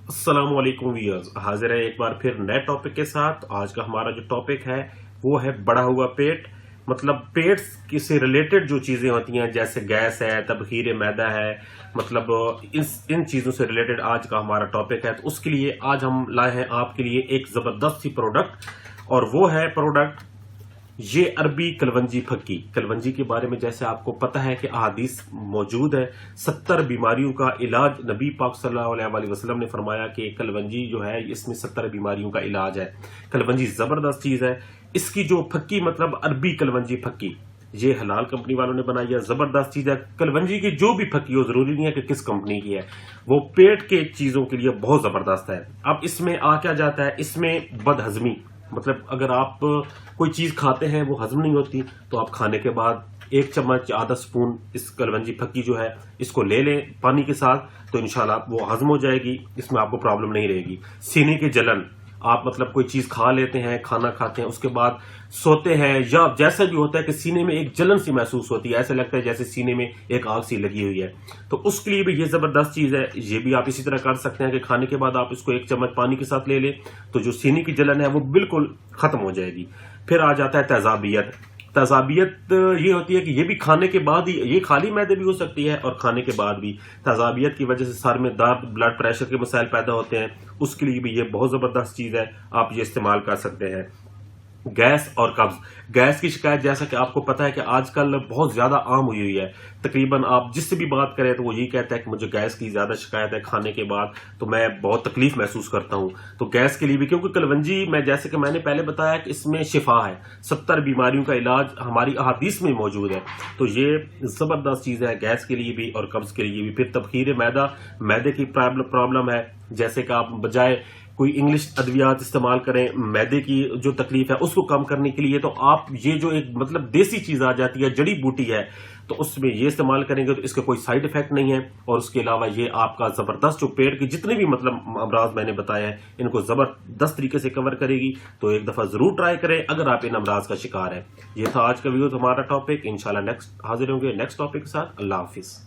السلام علیکم ویئرز، حاضر ہے ایک بار پھر نئے ٹاپک کے ساتھ۔ آج کا ہمارا جو ٹاپک ہے وہ ہے بڑا ہوا پیٹ، مطلب پیٹ سے ریلیٹڈ جو چیزیں ہوتی ہیں جیسے گیس ہے، تبخیر معدہ ہے، مطلب ان چیزوں سے ریلیٹڈ آج کا ہمارا ٹاپک ہے۔ تو اس کے لیے آج ہم لائے ہیں آپ کے لیے ایک زبردست سی پروڈکٹ، اور وہ ہے پروڈکٹ یہ عربی کلونجی پھکی۔ کلونجی کے بارے میں جیسے آپ کو پتہ ہے کہ احادیث موجود ہے، 70 بیماریوں کا علاج نبی پاک صلی اللہ علیہ وسلم نے فرمایا کہ کلونجی جو ہے اس میں 70 بیماریوں کا علاج ہے۔ کلونجی زبردست چیز ہے۔ اس کی جو پھکی مطلب عربی کلونجی پھکی، یہ حلال کمپنی والوں نے بنائی ہے، زبردست چیز ہے۔ کلونجی کی جو بھی پھکی ہو، ضروری نہیں ہے کہ کس کمپنی کی ہے، وہ پیٹ کے چیزوں کے لیے بہت زبردست ہے۔ اب اس میں آ کیا جاتا ہے، اس میں بد ہضمی، مطلب اگر آپ کوئی چیز کھاتے ہیں وہ ہضم نہیں ہوتی، تو آپ کھانے کے بعد ایک چمچ آدھا سپون اس کلونجی پھکی جو ہے اس کو لے لیں پانی کے ساتھ، تو انشاءاللہ وہ ہضم ہو جائے گی، اس میں آپ کو پرابلم نہیں رہے گی۔ سینے کی جلن، آپ مطلب کوئی چیز کھا لیتے ہیں، کھانا کھاتے ہیں، اس کے بعد سوتے ہیں یا جیسا بھی ہوتا ہے کہ سینے میں ایک جلن سی محسوس ہوتی ہے، ایسا لگتا ہے جیسے سینے میں ایک آگ سی لگی ہوئی ہے، تو اس کے لیے بھی یہ زبردست چیز ہے۔ یہ بھی آپ اسی طرح کر سکتے ہیں کہ کھانے کے بعد آپ اس کو ایک چمچ پانی کے ساتھ لے لیں، تو جو سینے کی جلن ہے وہ بالکل ختم ہو جائے گی۔ پھر آ جاتا ہے تیزابیت۔ تیزابیت یہ ہوتی ہے کہ یہ بھی کھانے کے بعد ہی، یہ خالی معدے بھی ہو سکتی ہے اور کھانے کے بعد بھی۔ تیزابیت کی وجہ سے سر میں درد، بلڈ پریشر کے مسائل پیدا ہوتے ہیں، اس کے لیے بھی یہ بہت زبردست چیز ہے، آپ یہ استعمال کر سکتے ہیں۔ گیس اور قبض، گیس کی شکایت جیسا کہ آپ کو پتا ہے کہ آج کل بہت زیادہ عام ہوئی ہے، تقریباً آپ جس سے بھی بات کریں تو وہ یہی کہتا ہے کہ مجھے گیس کی زیادہ شکایت ہے کھانے کے بعد، تو میں بہت تکلیف محسوس کرتا ہوں۔ تو گیس کے لیے بھی، کیونکہ کلونجی میں جیسے کہ میں نے پہلے بتایا کہ اس میں شفا ہے، 70 بیماریوں کا علاج ہماری احادیث میں موجود ہے، تو یہ زبردست چیز ہے گیس کے لیے بھی اور قبض کے لیے بھی۔ پھر تبخیر معدہ، معدے کی پرابلم ہے، جیسے کہ آپ بجائے کوئی انگلش ادویات استعمال کریں معدے کی جو تکلیف ہے اس کو کم کرنے کے لیے، تو آپ یہ جو ایک مطلب دیسی چیز آ جاتی ہے، جڑی بوٹی ہے، تو اس میں یہ استعمال کریں گے تو اس کا کوئی سائیڈ افیکٹ نہیں ہے، اور اس کے علاوہ یہ آپ کا زبردست جو پیٹ کے جتنے بھی مطلب امراض میں نے بتایا ہیں ان کو زبردست طریقے سے کور کرے گی۔ تو ایک دفعہ ضرور ٹرائی کریں اگر آپ ان امراض کا شکار ہیں۔ یہ تھا آج کا ویڈیو، ہمارا ٹاپک۔ انشاءاللہ نیکسٹ حاضر ہوں گے نیکسٹ ٹاپک کے ساتھ۔ اللہ حافظ۔